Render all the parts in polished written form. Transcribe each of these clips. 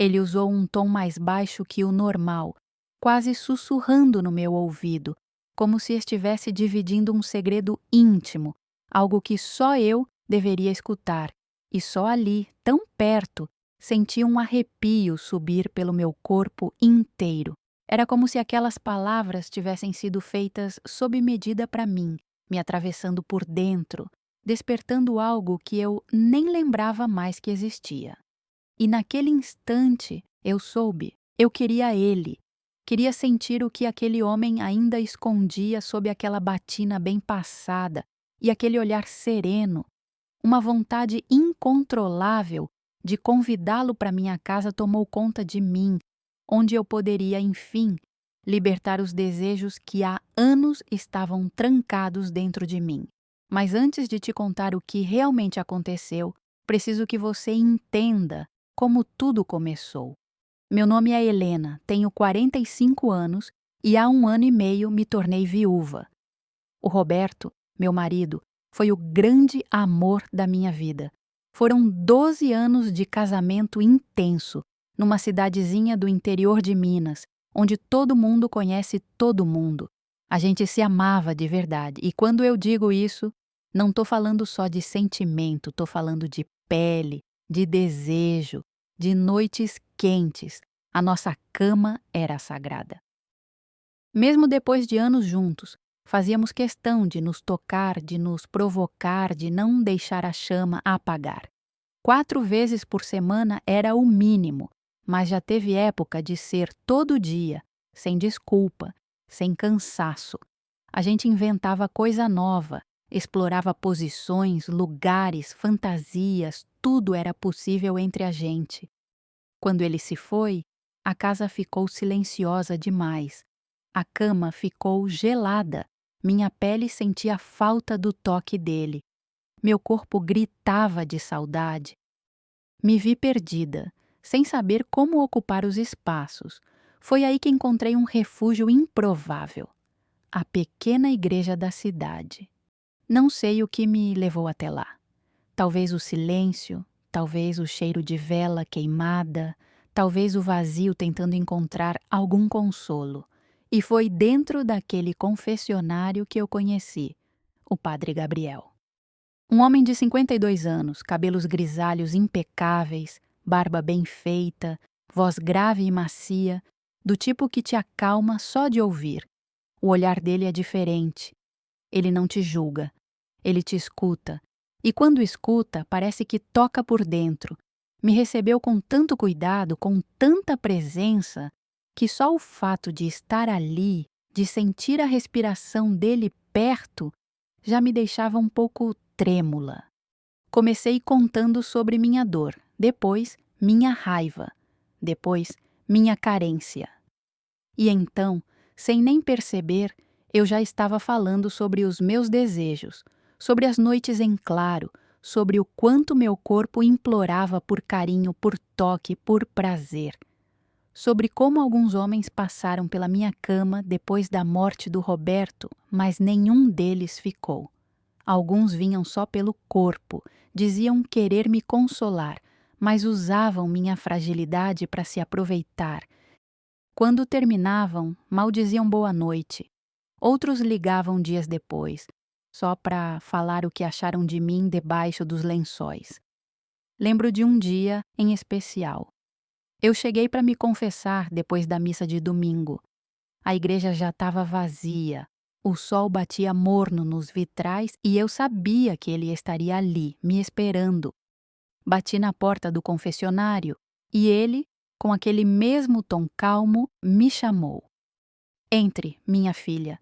Ele usou um tom mais baixo que o normal, quase sussurrando no meu ouvido, como se estivesse dividindo um segredo íntimo, algo que só eu deveria escutar, e só ali, tão perto, senti um arrepio subir pelo meu corpo inteiro. Era como se aquelas palavras tivessem sido feitas sob medida para mim, me atravessando por dentro, despertando algo que eu nem lembrava mais que existia. E naquele instante eu soube, eu queria ele. Queria sentir o que aquele homem ainda escondia sob aquela batina bem passada e aquele olhar sereno. Uma vontade incontrolável de convidá-lo para minha casa tomou conta de mim, onde eu poderia, enfim, libertar os desejos que há anos estavam trancados dentro de mim. Mas antes de te contar o que realmente aconteceu, preciso que você entenda como tudo começou. Meu nome é Helena, tenho 45 anos e há 1 ano e meio me tornei viúva. O Roberto, meu marido, foi o grande amor da minha vida. Foram 12 anos de casamento intenso, numa cidadezinha do interior de Minas, onde todo mundo conhece todo mundo. A gente se amava de verdade, e quando eu digo isso, não estou falando só de sentimento, estou falando de pele, de desejo, de noites quentes. A nossa cama era sagrada. Mesmo depois de anos juntos, fazíamos questão de nos tocar, de nos provocar, de não deixar a chama apagar. 4 vezes por semana era o mínimo, mas já teve época de ser todo dia, sem desculpa, sem cansaço. A gente inventava coisa nova, explorava posições, lugares, fantasias, tudo era possível entre a gente. Quando ele se foi, a casa ficou silenciosa demais. A cama ficou gelada. Minha pele sentia falta do toque dele. Meu corpo gritava de saudade. Me vi perdida, sem saber como ocupar os espaços. Foi aí que encontrei um refúgio improvável: a pequena igreja da cidade. Não sei o que me levou até lá. Talvez o silêncio, talvez o cheiro de vela queimada, talvez o vazio tentando encontrar algum consolo. E foi dentro daquele confessionário que eu conheci o Padre Gabriel. Um homem de 52 anos, cabelos grisalhos impecáveis, barba bem feita, voz grave e macia, do tipo que te acalma só de ouvir. O olhar dele é diferente. Ele não te julga, ele te escuta. E quando escuta, parece que toca por dentro. Me recebeu com tanto cuidado, com tanta presença, que só o fato de estar ali, de sentir a respiração dele perto, já me deixava um pouco trêmula. Comecei contando sobre minha dor, depois minha raiva, depois minha carência. E então, sem nem perceber, eu já estava falando sobre os meus desejos, sobre as noites em claro, sobre o quanto meu corpo implorava por carinho, por toque, por prazer. Sobre como alguns homens passaram pela minha cama depois da morte do Roberto, mas nenhum deles ficou. Alguns vinham só pelo corpo, diziam querer me consolar, mas usavam minha fragilidade para se aproveitar. Quando terminavam, mal diziam boa noite. Outros ligavam dias depois, só para falar o que acharam de mim debaixo dos lençóis. Lembro de um dia em especial. Eu cheguei para me confessar depois da missa de domingo. A igreja já estava vazia. O sol batia morno nos vitrais e eu sabia que ele estaria ali, me esperando. Bati na porta do confessionário e ele, com aquele mesmo tom calmo, me chamou. Entre, minha filha.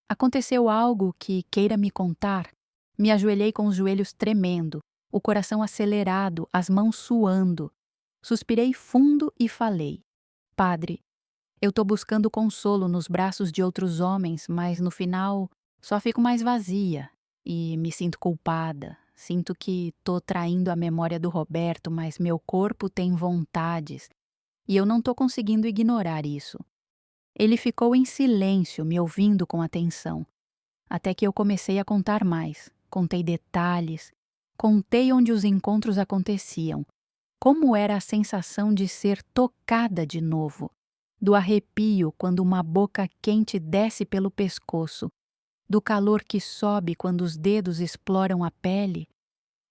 Aconteceu algo que queira me contar? Me ajoelhei com os joelhos tremendo, o coração acelerado, as mãos suando. Suspirei fundo e falei: Padre, eu tô buscando consolo nos braços de outros homens, mas no final só fico mais vazia e me sinto culpada. Sinto que tô traindo a memória do Roberto, mas meu corpo tem vontades e eu não tô conseguindo ignorar isso. Ele ficou em silêncio, me ouvindo com atenção, até que eu comecei a contar mais. Contei detalhes, contei onde os encontros aconteciam, como era a sensação de ser tocada de novo, do arrepio quando uma boca quente desce pelo pescoço, do calor que sobe quando os dedos exploram a pele.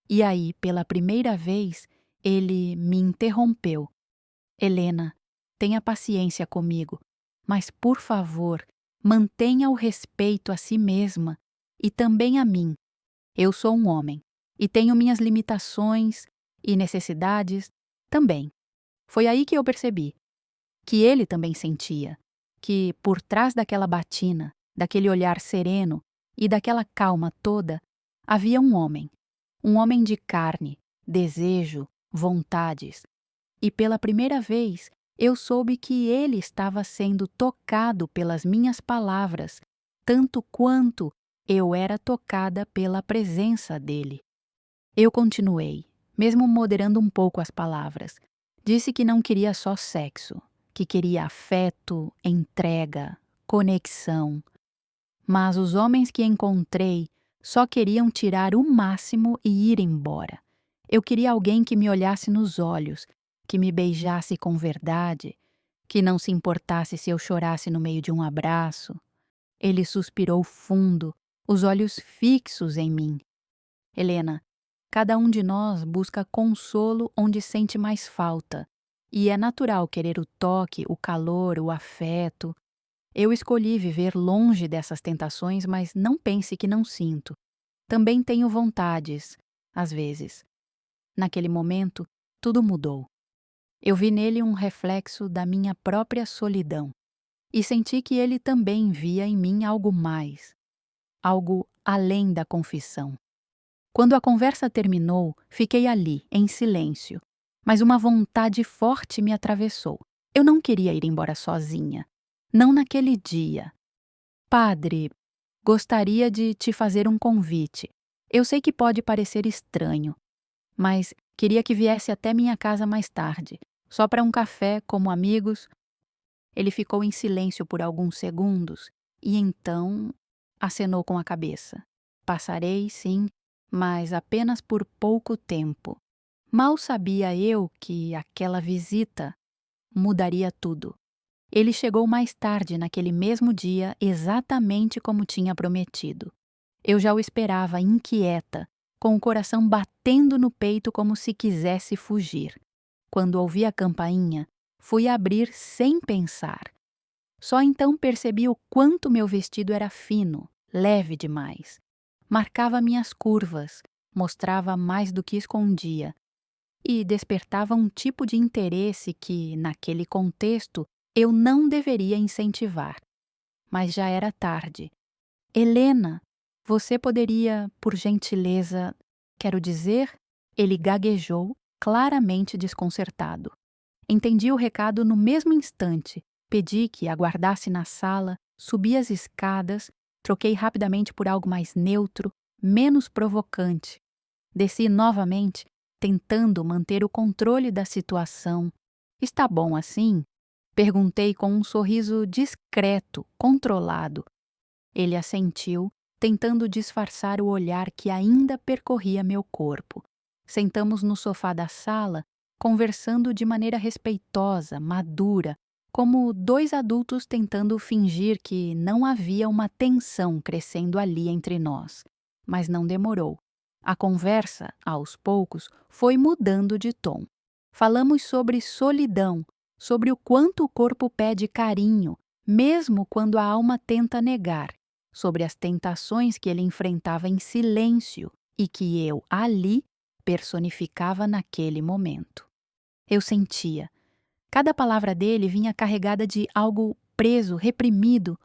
E aí, pela primeira vez, ele me interrompeu. Helena, tenha paciência comigo, mas por favor, mantenha o respeito a si mesma e também a mim. Eu sou um homem e tenho minhas limitações e necessidades também. Foi aí que eu percebi que ele também sentia, que por trás daquela batina, daquele olhar sereno e daquela calma toda, havia um homem de carne, desejo, vontades. E pela primeira vez eu soube que ele estava sendo tocado pelas minhas palavras, tanto quanto eu era tocada pela presença dele. Eu continuei, mesmo moderando um pouco as palavras. Disse que não queria só sexo, que queria afeto, entrega, conexão. Mas os homens que encontrei só queriam tirar o máximo e ir embora. Eu queria alguém que me olhasse nos olhos, que me beijasse com verdade, que não se importasse se eu chorasse no meio de um abraço. Ele suspirou fundo, os olhos fixos em mim. Helena, cada um de nós busca consolo onde sente mais falta, e é natural querer o toque, o calor, o afeto. Eu escolhi viver longe dessas tentações, mas não pense que não sinto. Também tenho vontades, às vezes. Naquele momento, tudo mudou. Eu vi nele um reflexo da minha própria solidão e senti que ele também via em mim algo mais, algo além da confissão. Quando a conversa terminou, fiquei ali, em silêncio, mas uma vontade forte me atravessou. Eu não queria ir embora sozinha. Não naquele dia. Padre, gostaria de te fazer um convite. Eu sei que pode parecer estranho, mas queria que viesse até minha casa mais tarde, só para um café, como amigos. Ele ficou em silêncio por alguns segundos e então acenou com a cabeça. Passarei, sim, mas apenas por pouco tempo. Mal sabia eu que aquela visita mudaria tudo. Ele chegou mais tarde naquele mesmo dia, exatamente como tinha prometido. Eu já o esperava, inquieta, com o coração batendo no peito como se quisesse fugir. Quando ouvi a campainha, fui abrir sem pensar. Só então percebi o quanto meu vestido era fino, leve demais. Marcava minhas curvas, mostrava mais do que escondia e despertava um tipo de interesse que, naquele contexto, eu não deveria incentivar. Mas já era tarde. Helena, você poderia, por gentileza, quero dizer, ele gaguejou, claramente desconcertado. Entendi o recado no mesmo instante. Pedi que aguardasse na sala, subi as escadas, troquei rapidamente por algo mais neutro, menos provocante. Desci novamente, tentando manter o controle da situação. Está bom assim? Perguntei com um sorriso discreto, controlado. Ele assentiu, tentando disfarçar o olhar que ainda percorria meu corpo. Sentamos no sofá da sala, conversando de maneira respeitosa, madura, como dois adultos tentando fingir que não havia uma tensão crescendo ali entre nós. Mas não demorou. A conversa, aos poucos, foi mudando de tom. Falamos sobre solidão, sobre o quanto o corpo pede carinho, mesmo quando a alma tenta negar, sobre as tentações que ele enfrentava em silêncio e que eu, ali, personificava naquele momento. Eu sentia. Cada palavra dele vinha carregada de algo preso, reprimido,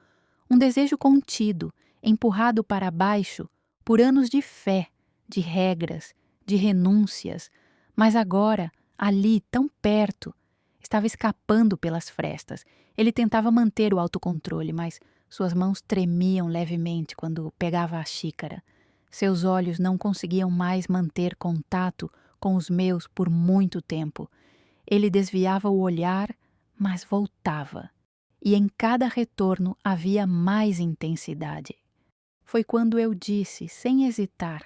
um desejo contido, empurrado para baixo por anos de fé, de regras, de renúncias, mas agora, ali, tão perto, estava escapando pelas frestas. Ele tentava manter o autocontrole, mas suas mãos tremiam levemente quando pegava a xícara. Seus olhos não conseguiam mais manter contato com os meus por muito tempo. Ele desviava o olhar, mas voltava. E em cada retorno havia mais intensidade. Foi quando eu disse, sem hesitar: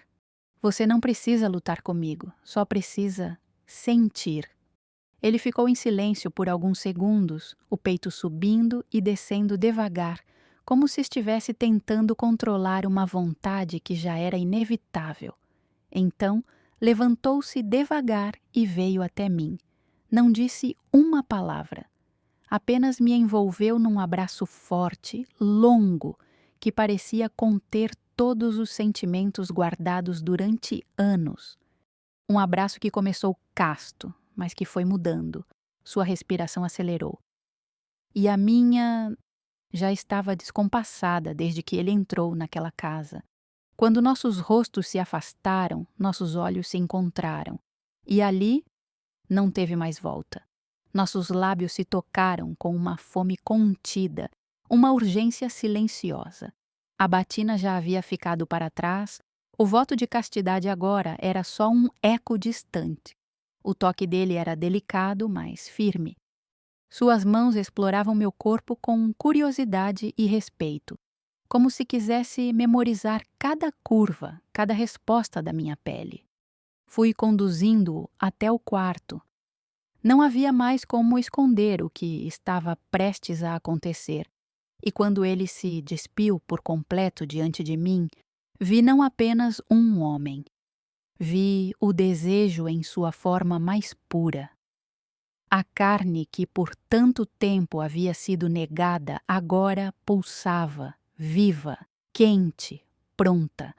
"Você não precisa lutar comigo, só precisa sentir. Ele ficou em silêncio por alguns segundos, o peito subindo e descendo devagar, como se estivesse tentando controlar uma vontade que já era inevitável. Então, levantou-se devagar e veio até mim. Não disse uma palavra. Apenas me envolveu num abraço forte, longo, que parecia conter todos os sentimentos guardados durante anos. Um abraço que começou casto, mas que foi mudando. Sua respiração acelerou. E a minha já estava descompassada desde que ele entrou naquela casa. Quando nossos rostos se afastaram, nossos olhos se encontraram. E ali não teve mais volta. Nossos lábios se tocaram com uma fome contida, uma urgência silenciosa. A batina já havia ficado para trás, o voto de castidade agora era só um eco distante. O toque dele era delicado, mas firme. Suas mãos exploravam meu corpo com curiosidade e respeito, como se quisesse memorizar cada curva, cada resposta da minha pele. Fui conduzindo-o até o quarto. Não havia mais como esconder o que estava prestes a acontecer, e quando ele se despiu por completo diante de mim, vi não apenas um homem. Vi o desejo em sua forma mais pura. A carne que por tanto tempo havia sido negada agora pulsava, viva, quente, pronta.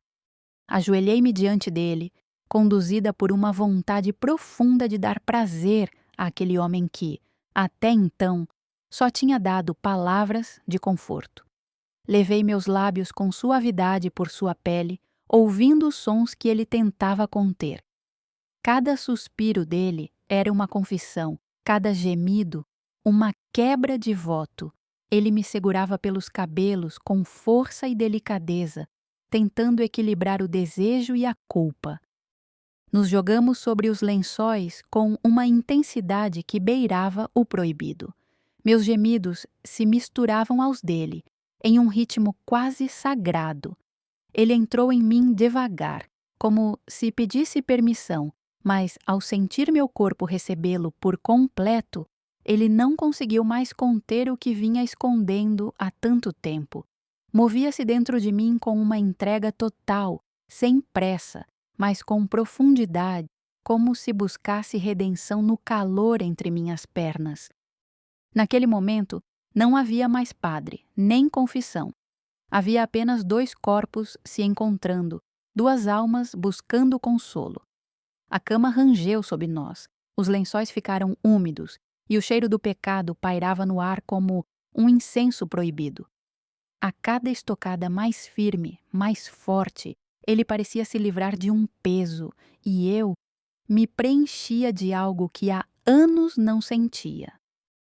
Ajoelhei-me diante dele, conduzida por uma vontade profunda de dar prazer àquele homem que, até então, só tinha dado palavras de conforto. Levei meus lábios com suavidade por sua pele, ouvindo os sons que ele tentava conter. Cada suspiro dele era uma confissão, cada gemido, uma quebra de voto. Ele me segurava pelos cabelos com força e delicadeza, tentando equilibrar o desejo e a culpa. Nos jogamos sobre os lençóis com uma intensidade que beirava o proibido. Meus gemidos se misturavam aos dele, em um ritmo quase sagrado. Ele entrou em mim devagar, como se pedisse permissão, mas ao sentir meu corpo recebê-lo por completo, ele não conseguiu mais conter o que vinha escondendo há tanto tempo. Movia-se dentro de mim com uma entrega total, sem pressa, mas com profundidade, como se buscasse redenção no calor entre minhas pernas. Naquele momento, não havia mais padre, nem confissão. Havia apenas dois corpos se encontrando, duas almas buscando consolo. A cama rangeu sob nós, os lençóis ficaram úmidos e o cheiro do pecado pairava no ar como um incenso proibido. A cada estocada mais firme, mais forte, ele parecia se livrar de um peso e eu me preenchia de algo que há anos não sentia.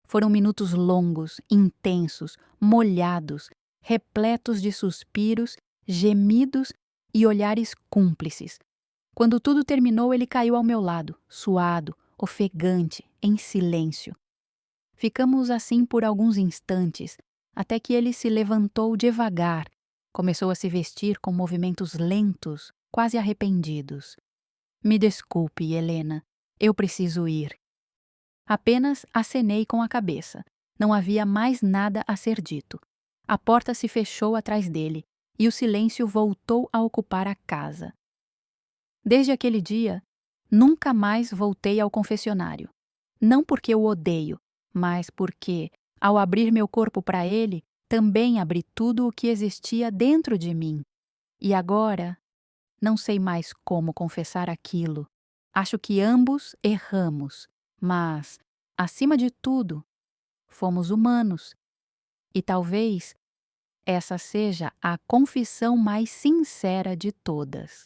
Foram minutos longos, intensos, molhados, repletos de suspiros, gemidos e olhares cúmplices. Quando tudo terminou, ele caiu ao meu lado, suado, ofegante, em silêncio. Ficamos assim por alguns instantes, até que ele se levantou devagar, começou a se vestir com movimentos lentos, quase arrependidos. Me desculpe, Helena, eu preciso ir. Apenas acenei com a cabeça. Não havia mais nada a ser dito. A porta se fechou atrás dele e o silêncio voltou a ocupar a casa. Desde aquele dia, nunca mais voltei ao confessionário. Não porque o odeio, mas porque, ao abrir meu corpo para ele, também abri tudo o que existia dentro de mim. E agora, não sei mais como confessar aquilo. Acho que ambos erramos, mas, acima de tudo, fomos humanos. E talvez essa seja a confissão mais sincera de todas.